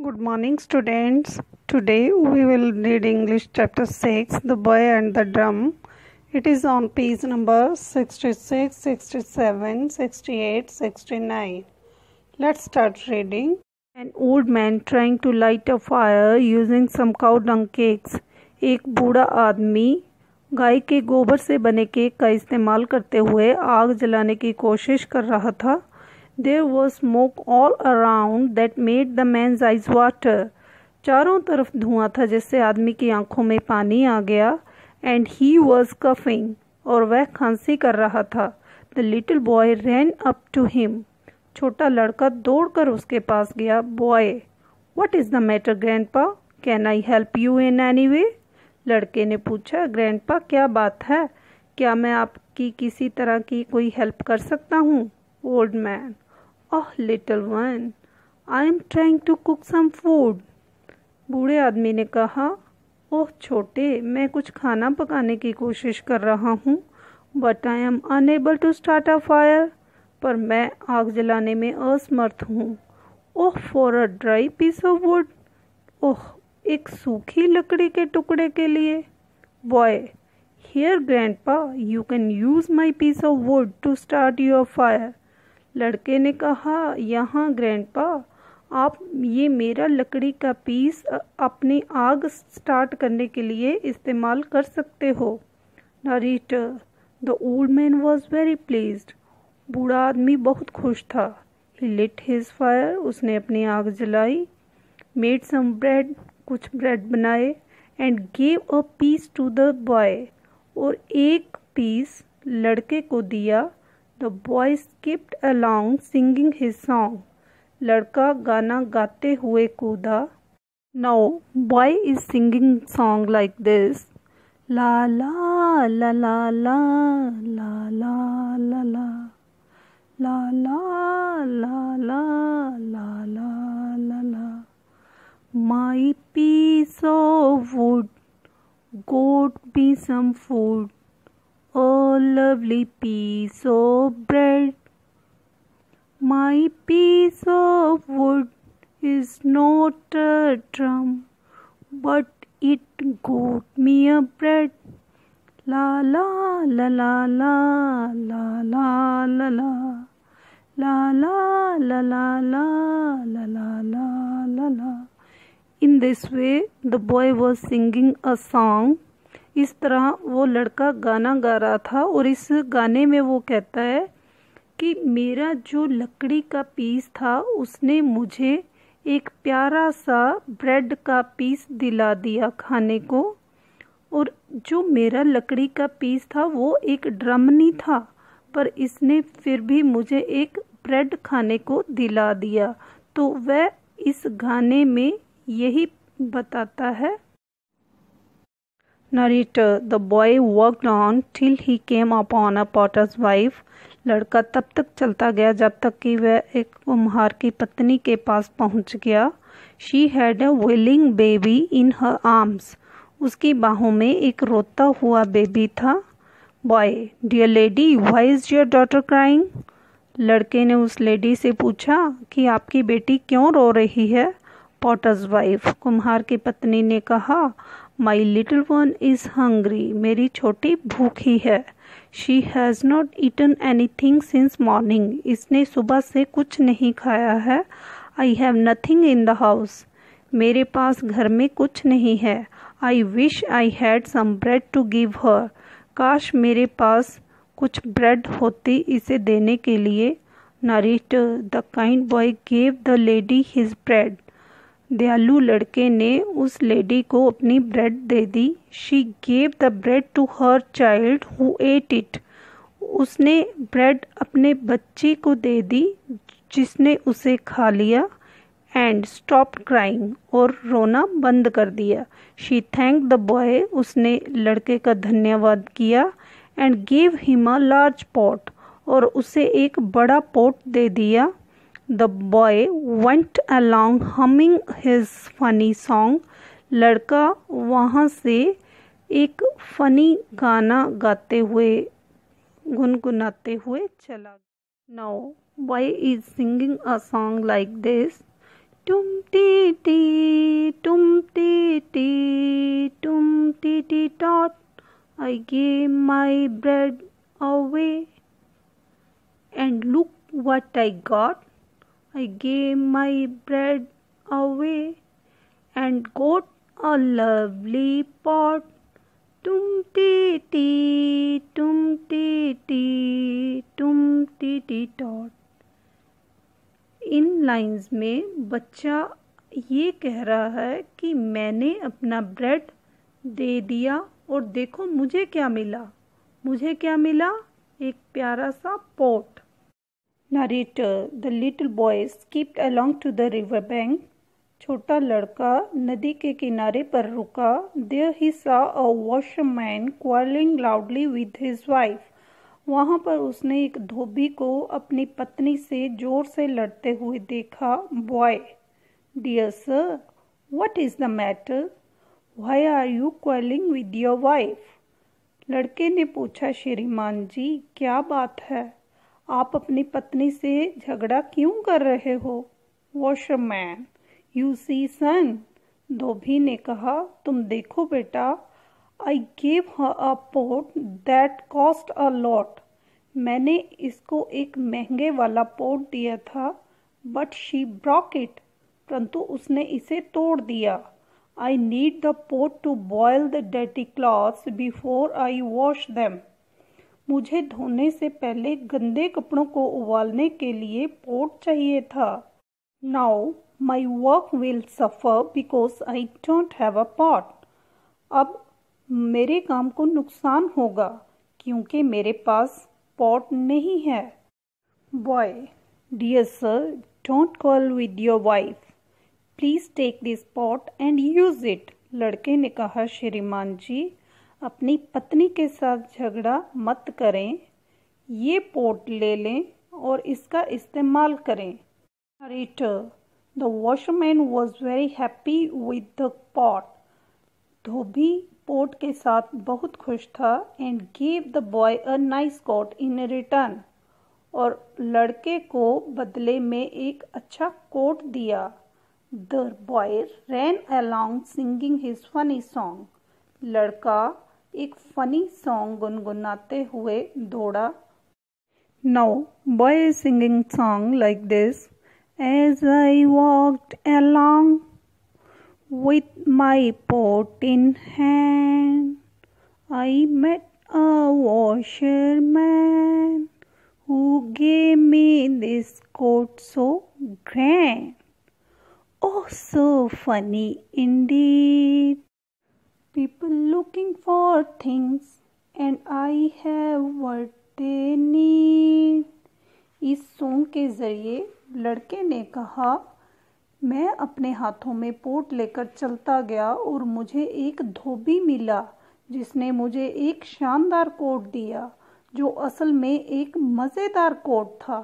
Good morning, students. Today we will read English chapter 6, The Boy and the Drum. It is on page number 66, 67, 68, 69. Let's start reading. An old man trying to light a fire using some cow dung cakes. एक बूढ़ा आदमी गाय के गोबर से बने cake का इस्तेमाल करते हुए आग जलाने की कोशिश कर रहा था. There was smoke all around that made the man's eyes water. चारों तरफ धुआं था जिससे आदमी की आंखों में पानी आ गया. And he was coughing. और वह खांसी कर रहा था. The little boy ran up to him. छोटा लड़का दौड़कर उसके पास गया. Boy, what is the matter, grandpa? Can I help you in any way? लड़के ने पूछा, ग्रैंडपा क्या बात है? क्या मैं आपकी किसी तरह की कोई हेल्प कर सकता हूँ? Old man, oh little one, I am trying to cook some food. बूढ़े आदमी ने कहा, ओह छोटे, मैं कुछ खाना पकाने की कोशिश कर रहा हूँ. But I am unable to start a fire. पर मैं आग जलाने में असमर्थ हूँ. ओह for a dry piece of wood. ओह एक सूखी लकड़ी के टुकड़े के लिए. Boy, here grandpa, you can use my piece of wood to start your fire. लड़के ने कहा, यहाँ ग्रैंडपा, आप ये मेरा लकड़ी का पीस अपनी आग स्टार्ट करने के लिए इस्तेमाल कर सकते हो. Narrator, the old man was very pleased. बूढ़ा आदमी बहुत खुश था. He lit his fire. उसने अपनी आग जलाई. Made some bread. कुछ ब्रेड बनाए. And gave a piece to the boy. और एक पीस लड़के को दिया. The boy skipped along singing his song. लड़का गाना गाते हुए कूदा. Now boy is singing song like this. La la la la la la la la la la la la la la la la la. My piece of wood, got me some food. A lovely piece of bread. My piece of wood is not a drum, but it got me a bread. La la la la la la la la la la la la la la la la la la. In this way, the boy was singing a song. इस तरह वो लड़का गाना गा रहा था और इस गाने में वो कहता है कि मेरा जो लकड़ी का पीस था उसने मुझे एक प्यारा सा ब्रेड का पीस दिला दिया खाने को. और जो मेरा लकड़ी का पीस था वो एक ड्रम नहीं था, पर इसने फिर भी मुझे एक ब्रेड खाने को दिला दिया. तो वह इस गाने में यही बताता है. Narrator, the boy walked on till he came upon a potter's wife. लड़का तब तक चलता गया जब तक कि वह एक कुम्हार की पत्नी के पास पहुंच गया. She had a wailing baby in her arms. उसकी बाहों में एक रोता हुआ बेबी था. Boy, dear lady, why is your daughter crying? लड़के ने उस लेडी से पूछा कि आपकी बेटी क्यों रो रही है. Potter's wife, कुम्हार की पत्नी ने कहा, My little one is hungry. मेरी छोटी भूखी है. She has not eaten anything since morning. इसने सुबह से कुछ नहीं खाया है. I have nothing in the house. मेरे पास घर में कुछ नहीं है. I wish I had some bread to give her. काश मेरे पास कुछ ब्रेड होती इसे देने के लिए. Narrator, the kind boy gave the lady his bread. दयालु लड़के ने उस लेडी को अपनी ब्रेड दे दी. She gave the bread to her child who ate it. उसने ब्रेड अपने बच्ची को दे दी जिसने उसे खा लिया. And stop crying. और रोना बंद कर दिया. She thank the boy. उसने लड़के का धन्यवाद किया. And gave him a large pot. और उसे एक बड़ा पॉट दे दिया. The boy went along humming his funny song. लड़का वहाँ से एक फनी गाना गाते हुए गुनगुनाते हुए चला. Now boy is singing a song like this. Tumti tum tot. I gave my bread away, and look what I got. I gave my bread away and got a lovely pot. Tum tee tot. In lines में बच्चा ये कह रहा है कि मैंने अपना bread दे दिया और देखो मुझे क्या मिला। मुझे क्या मिला? एक प्यारा सा pot. Narrator, the little boy skipped along to the river bank. छोटा लड़का नदी के किनारे पर रुका। There he saw a washerman quarrelling loudly with his wife. वहाँ पर उसने एक धोबी को अपनी पत्नी से जोर से लड़ते हुए देखा। Boy, dear sir, what is the matter? Why are you quarrelling with your wife? लड़के ने पूछा, श्रीमान जी, क्या बात है? आप अपनी पत्नी से झगड़ा क्यों कर रहे हो? वॉशरमैन, यू सी सन, धोबी ने कहा, तुम देखो बेटा, I gave her a pot that cost a lot. मैंने इसको एक महंगे वाला पोट दिया था, but she broke it. परंतु उसने इसे तोड़ दिया। I need the pot to boil the dirty clothes before I wash them. मुझे धोने से पहले गंदे कपड़ों को उबालने के लिए पोट चाहिए था। Now my work will suffer because I don't have a pot. अब मेरे काम को नुकसान होगा क्योंकि मेरे पास पॉट नहीं है। Boy, dear sir, don't quarrel with your wife, please take this pot and use it. लड़के ने कहा, श्रीमान जी, अपनी पत्नी के साथ झगड़ा मत करें, ये पोट ले लें और इसका इस्तेमाल करें। Narrator, the washerman was very happy with the pot. धोबी पोट के साथ बहुत खुश था and gave the boy a nice coat in return, और लड़के को बदले में एक अच्छा कोट दिया। The boy ran along singing his funny song. लड़का एक फनी सॉन्ग गुनगुनाते हुए दौड़ा। Now boy is singing song like this, as I walked along with my pot in hand, I met a washerman who gave me this coat so grand. Oh, so funny indeed. People looking for things and I have what they need. इस song के जरिए लड़के ने कहा, मैं अपने हाथों में पोट लेकर चलता गया और मुझे एक धोबी मिला जिसने मुझे एक शानदार कोट दिया जो असल में एक मज़ेदार कोट था।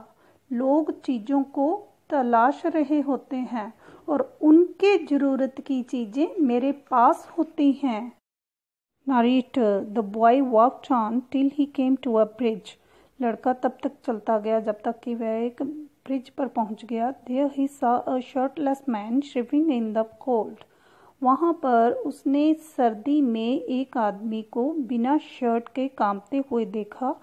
लोग चीज़ों को तलाश रहे होते हैं और उनके ज़रूरत की चीज़ें मेरे पास होती हैं। Narrator, the boy walked on till he came to a bridge. लड़का तब तक चलता गया जब तक कि वह एक ब्रिज पर पहुंच गया। There he saw a shirtless man shivering in the cold. वहाँ पर उसने सर्दी में एक आदमी को बिना शर्ट के कांपते हुए देखा।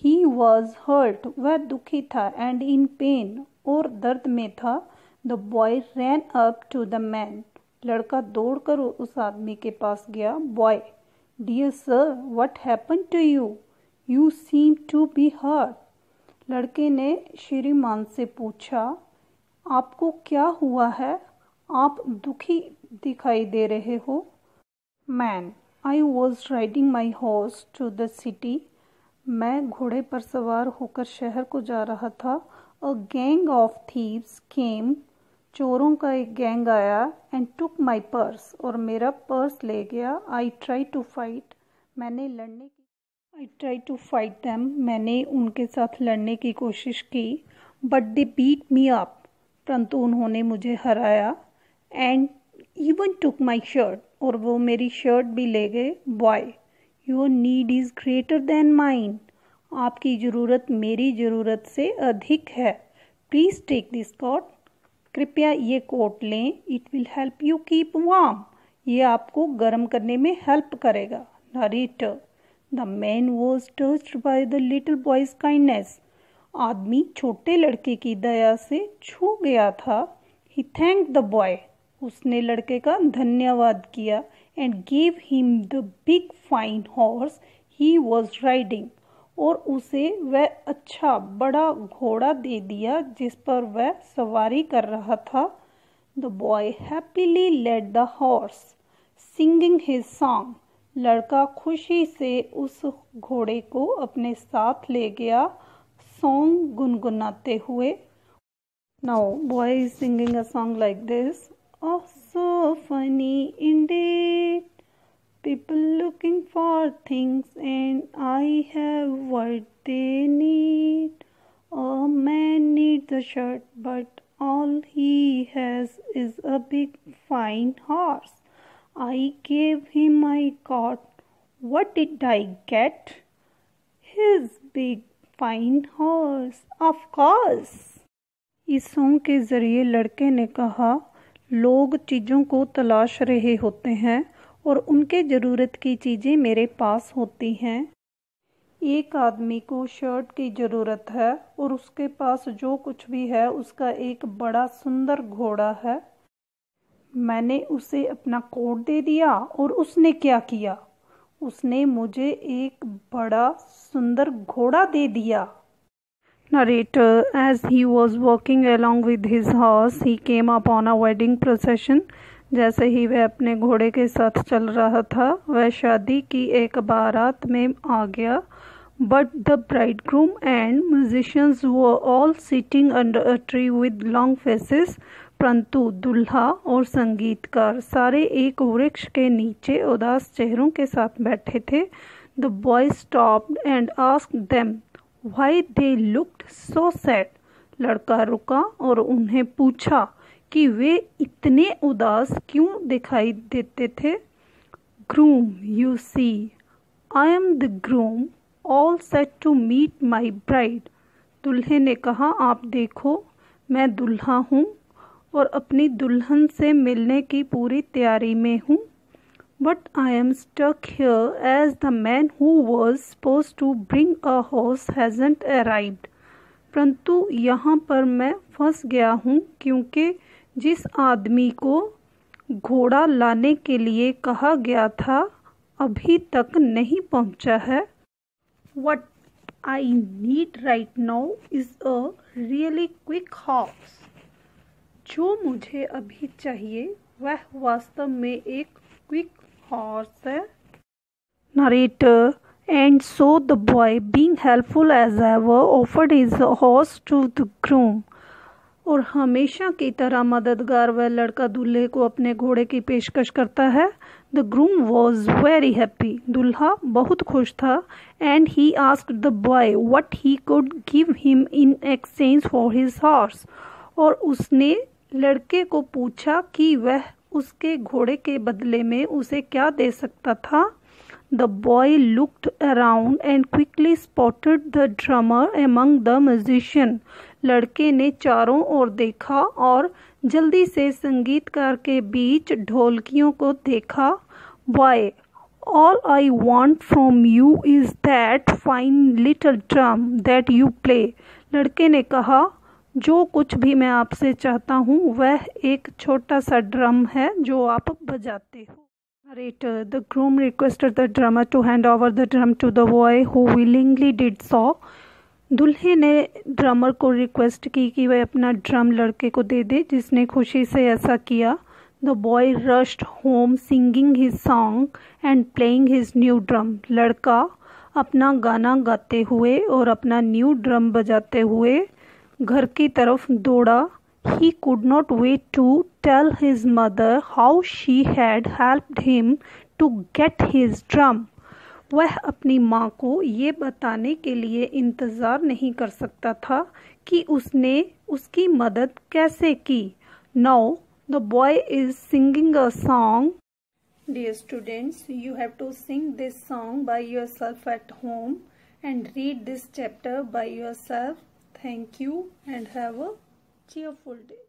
ही वॉज हर्ट, वह दुखी था, एंड इन पेन, और दर्द में था। The boy ran up to the man. लड़का दौड़कर उस आदमी के पास गया। Boy, dear sir, what happen to you? You seem to be hurt. लड़के ने श्रीमान से पूछा, आपको क्या हुआ है? आप दुखी दिखाई दे रहे हो। Man, I was riding my horse to the city. मैं घोड़े पर सवार होकर शहर को जा रहा था। अ गैंग ऑफ थीव्स केम। चोरों का एक गैंग आया एंड टुक माई पर्स, और मेरा पर्स ले गया। I try to fight. मैंने उनके साथ लड़ने की कोशिश की। But they beat me up, परंतु उन्होंने मुझे हराया। And even took my shirt, और वो मेरी शर्ट भी ले गए। Boy, your need is greater than mine. आपकी ज़रूरत मेरी ज़रूरत से अधिक है। Please take this coat. कृपया ये कोट लें, it will help you keep warm, ये आपको गर्म करने में हेल्प करेगा। Narrator, the man was touched by the little boys kindness, आदमी छोटे लड़के की दया से छू गया था। ही थैंक्ड द बॉय, उसने लड़के का धन्यवाद किया। And give him the big fine horse he was riding, और उसे वह अच्छा बड़ा घोड़ा दे दिया जिस पर वह सवारी कर रहा था। The boy happily led the horse, singing his song, लड़का खुशी से उस घोड़े को अपने साथ ले गया, सॉन्ग गुनगुनाते हुए। Now boy is singing a song like this. Oh, so funny indeed, people looking for things and I have what they need. A man needs a shirt but all he has is a big fine horse. I gave him my coat. What did I get? His big fine horse, of course. इस song के जरिए लड़के ने कहा, लोग चीज़ों को तलाश रहे होते हैं और उनके ज़रूरत की चीज़ें मेरे पास होती हैं। एक आदमी को शर्ट की ज़रूरत है और उसके पास जो कुछ भी है उसका एक बड़ा सुंदर घोड़ा है। मैंने उसे अपना कोट दे दिया और उसने क्या किया? उसने मुझे एक बड़ा सुंदर घोड़ा दे दिया। Narrator, as he was walking along with his horse, he came upon a wedding procession. जैसे ही वह अपने घोड़े के साथ चल रहा था, वह शादी की एक बारात में आ गया। But the bridegroom and musicians were all sitting under a tree with long faces. परंतु दूल्हा और संगीतकार सारे एक वृक्ष के नीचे उदास चेहरों के साथ बैठे थे। The boy stopped and asked them why they looked so sad. लड़का रुका और उन्हें पूछा कि वे इतने उदास क्यों दिखाई देते थे। Groom, you see, I am the groom, all set to meet my bride. दूल्हे ने कहा, आप देखो, मैं दूल्हा हूँ और अपनी दुल्हन से मिलने की पूरी तैयारी में हूँ। But I am stuck here as the man who was supposed to bring a horse hasn't arrived. परंतु यहाँ पर मैं फंस गया हूँ क्योंकि जिस आदमी को घोड़ा लाने के लिए कहा गया था अभी तक नहीं पहुँचा है। What I need right now is a really quick horse. जो मुझे अभी चाहिए वह वास्तव में एक क्विक हॉर्स है। Narrator, and so the boy, being helpful as ever, offered his horse to the groom. और हमेशा की तरह मददगार वह लड़का दूल्हे को अपने घोड़े की पेशकश करता है। The groom was very happy. दूल्हा बहुत खुश था। And he asked the boy what he could give him in exchange for his horse. और उसने लड़के को पूछा कि वह उसके घोड़े के बदले में उसे क्या दे सकता था। The boy looked around and quickly spotted the drummer among the musicians. लड़के ने चारों ओर देखा और जल्दी से संगीतकार के बीच ढोलकियों को देखा। Boy, all I want from you is that fine little drum that you play. लड़के ने कहा, जो कुछ भी मैं आपसे चाहता हूँ वह एक छोटा सा ड्रम है जो आप बजाते हो। Narrator, the groom requested the drummer to hand over the drum to the boy who willingly did so. दूल्हे ने ड्रमर को रिक्वेस्ट की कि वह अपना ड्रम लड़के को दे दे जिसने खुशी से ऐसा किया। The boy rushed home singing his song and playing his new drum. लड़का अपना गाना गाते हुए और अपना न्यू ड्रम बजाते हुए घर की तरफ दौड़ा। He could not wait to tell his mother how she had helped him to get his drum. वह अपनी माँ को ये बताने के लिए इंतज़ार नहीं कर सकता था कि उसने उसकी मदद कैसे की। Now the boy is singing a song. Dear students, you have to sing this song by yourself at home and read this chapter by yourself. Thank you and have a cheerful day.